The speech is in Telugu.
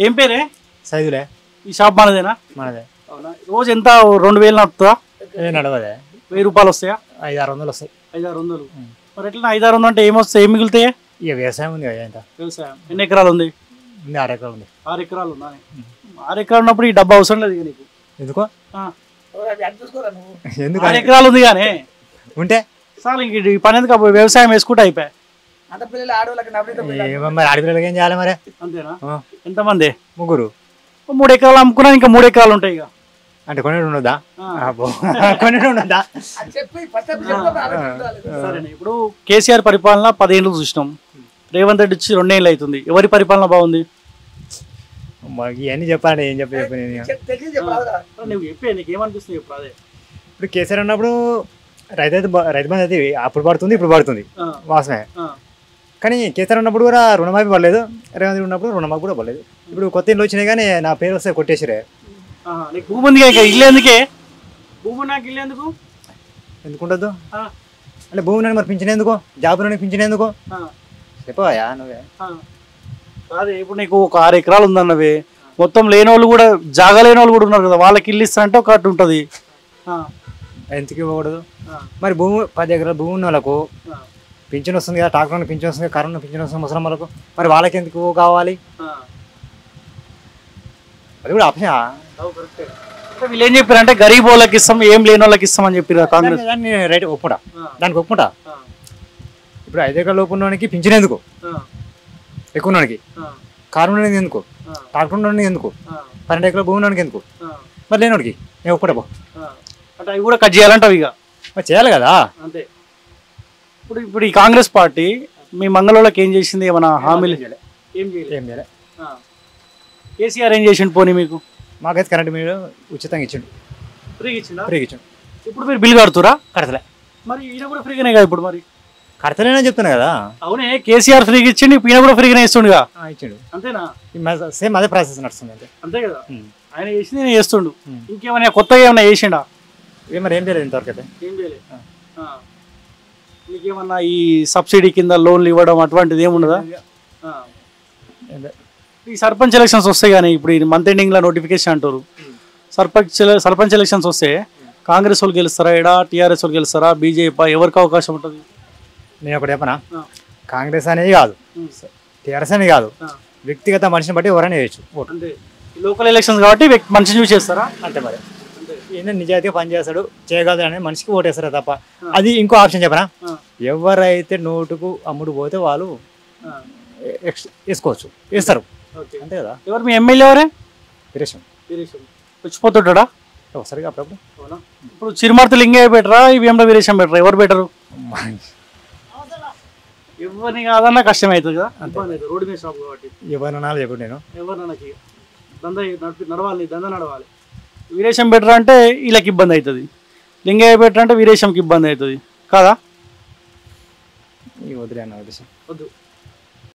ఏం పేరే? సైజులే. ఈ షాప్ మనదేనా? మనదే. అవునా? రోజు ఎంత? 2000 నడుతుందా? నడవదే. 1000 రూపాయలు వస్తాయా? 500-600 వస్తాయి. 500-600. మరి ఎట్లా 500-600 అంటే ఏమొస్తాయి, ఏం మిగులుతాయి? ఇక వ్యవసాయం ఉంది కదా. ఎంత వ్యవసాయం ఎన్ని ఎకరాలు ఉంది? 6 ఎకరాలు ఉంది. 6 ఎకరాలు ఉందా? 6 ఎకరాలు ఉన్నప్పుడు ఈ డబ్బా అవసరం లేదు నీకు. ఎందుకో? ఎందుకు? 6 ఎకరాలు ఉంది కానీ ఉంటే చాలు, ఇంక ఈ పని ఎందుకు? వ్యవసాయం వేసుకుంటే అయిపోయా. మరి ఆడపిల్లలకి ఏం చేయాలి మరి? అంతేనా? ఎంతమంది? 3. 3 ఎకరాలు అమ్ముకున్నా ఇంకా 3 ఎకరాలు ఉంటాయి ఇక. అంటే కొన్ని ఉండదా? కొన్ని ఉండదా? సరే, ఇప్పుడు కేసీఆర్ పరిపాలన 10 ఏళ్ళు చూసినాం, రేవంత్ రెడ్డి వచ్చి 2 ఏళ్ళు అవుతుంది. ఎవరి పరిపాలన బాగుంది? ఇవన్నీ చెప్పాలి. ఏం చెప్పి నువ్వు చెప్పే, నీకు ఏమనిపిస్తుంది చెప్పు. అదే ఇప్పుడు కేసీఆర్ ఉన్నప్పుడు రైతు బంధు అయితే అప్పుడు పడుతుంది, ఇప్పుడు పడుతుంది, వాసనే. కానీ కేసీఆర్ ఉన్నప్పుడు కూడా రుణమాఫీ పడలేదు, రేవంత్ ఉన్నప్పుడు రుణమాఫీ కూడా పడలేదు. ఇప్పుడు కొత్త ఇల్లు వచ్చినాయి కానీ నా పేరు వస్తే కొట్టేసిరే. నీకు భూమి ఉంది ఇక, ఇల్లు ఎందుకే? భూమి నాకు ఇల్లు ఎందుకు? ఎందుకుండద్దు అంటే భూమి నన్ను మరి పింఛనేందుకు, జాబ్ నన్ను పింఛనేందుకు చెప్పవా నువ్వే? అదే ఇప్పుడు నీకు ఒక 6 ఎకరాలు ఉందన్నవి, మొత్తం లేని వాళ్ళు కూడా, జాగా లేని వాళ్ళు కూడా ఉన్నారు కదా, వాళ్ళకి ఇల్లు ఇస్తా అంటే ఒకటి ఉంటుంది. ఎందుకు ఇవ్వకూడదు? మరి భూమి 10 ఎకరాల భూమి ఉన్న వాళ్ళకు పింఛన్ వస్తుంది కదా, ట్రాక్టర్ పింఛన్ వస్తుంది, కరెంట్ పింఛన్ వస్తుంది ముసలం వాళ్ళకు, మరి వాళ్ళకి ఎందుకు కావాలి? అది కూడా ఆప్షన్. వీళ్ళు ఏం చెప్పారంటే గరీబ్ వాళ్ళకి ఇస్తాం, ఏం లేని వాళ్ళకి ఇస్తాం అని చెప్పారు కాంగ్రెస్. రైట్ ఒప్పుడా, దానికి ఒప్పుకుంటా. ఇప్పుడు 5 ఎకరాల లోపు ఉన్నవానికి పింఛన్ ఎందుకు, ఎక్కువ ఉన్నవానికి కారు ఉన్నది ఎందుకు, ట్రాక్టర్ ఉన్నది ఎందుకు, 12 ఎకరాల భూమి ఉన్నవానికి ఎందుకు, మరి లేనివాడికి నేను ఒప్పుడా పో అంటే అవి కూడా కట్ చేయాలంటావు ఇక. మరి చేయాలి కదా. అంతే. ఇప్పుడు ఈ కాంగ్రెస్ పార్టీ మీ మంగళూరులోకి ఏం చేసింది? ఏమన్నా హామీలు? ఏం చేయలేదు. కేసీఆర్ ఏం చేసిండు పోనీ మీకు? మాకైతే కరెంట్ మీరు ఉచితంగా ఇచ్చిండు. ఫ్రీగా ఇచ్చిండు? ఫ్రీగా ఇచ్చిండు. ఇప్పుడు మీరు బిల్ కడుతురా? కడతలే. మరి ఈయన కూడా ఫ్రీగానే కదా ఇప్పుడు? మరి కడతలేనని చెప్తున్నా కదా. అవునే, కేసీఆర్ ఫ్రీగా ఇచ్చిండు, ఈయన కూడా ఫ్రీగానే ఇస్తుండగా. ఇచ్చిండు. అంతేనా? సేమ్ అదే ప్రాసెస్ నడుస్తుంది. అంతే కదా. ఆయన చేసింది నేను చేస్తుండు. ఇంకేమైనా కొత్తగా ఏమైనా చేసిండా? మరి ఏం చేయలేదు ఇంతవరకు అయితే. ఏం చేయలేదు. మీకేమన్నా ఈ సబ్సిడీ కింద లోన్లు ఇవ్వడం అటువంటిది ఏముండదా? ఈ సర్పంచ్ ఎలక్షన్స్ వస్తాయి కానీ ఇప్పుడు ఈ మంత్ ఎండింగ్లో నోటిఫికేషన్ అంటారు. సర్పంచ్ ఎలక్షన్స్ వస్తే కాంగ్రెస్ వాళ్ళు గెలుస్తారా, ఎడా టీఆర్ఎస్ వాళ్ళు గెలుస్తారా, బీజేపీ, ఎవరికి అవకాశం ఉంటుంది? నేను ఒకటి చెప్పనా, కాంగ్రెస్ అనేది కాదు, టీఆర్ఎస్ అనేది కాదు, వ్యక్తిగత మనిషిని బట్టి ఎవరైనా వేయచ్చు ఓటు. అంటే లోకల్ ఎలక్షన్స్ కాబట్టి మనిషిని చూసి చేస్తారా? అంతే. మరి ఈయన నిజాయితీగా పనిచేస్తాడు, చేయగలదు అనే మనిషికి ఓటేస్తారా తప్ప. అది ఇంకో ఆప్షన్ చెప్పనా, ఎవరైతే నోటుకు అమ్ముడు పోతే వాళ్ళు వేసుకోవచ్చు, వేస్తారు. అంతే కదా. ఎవరు మీ ఎమ్మెల్యే? ఎవరే? వీరేశం. వచ్చిపోతుంటాడా ఒకసారిగా అప్పుడప్పుడు? ఇప్పుడు చిరుమర్తి లింగయ్య బెటరా, ఇవేమో వీరేశం బెటరా? ఎవరు బెటరు? ఎవరిని కాదన్నా కష్టం అవుతుంది కదా. రోడ్డు మీద షాప్ కాబట్టి ఎవరన్నా చెప్పండి, నేను ఎవరినకి నడవాలి, దందా నడవాలి. వీరేశం బెటర్ అంటే వీళ్ళకి ఇబ్బంది అవుతుంది, లింగయ్య బెటర్ అంటే వీరేశంకి ఇబ్బంది అవుతుంది కదా. వదిలే అన్న, వద్దు.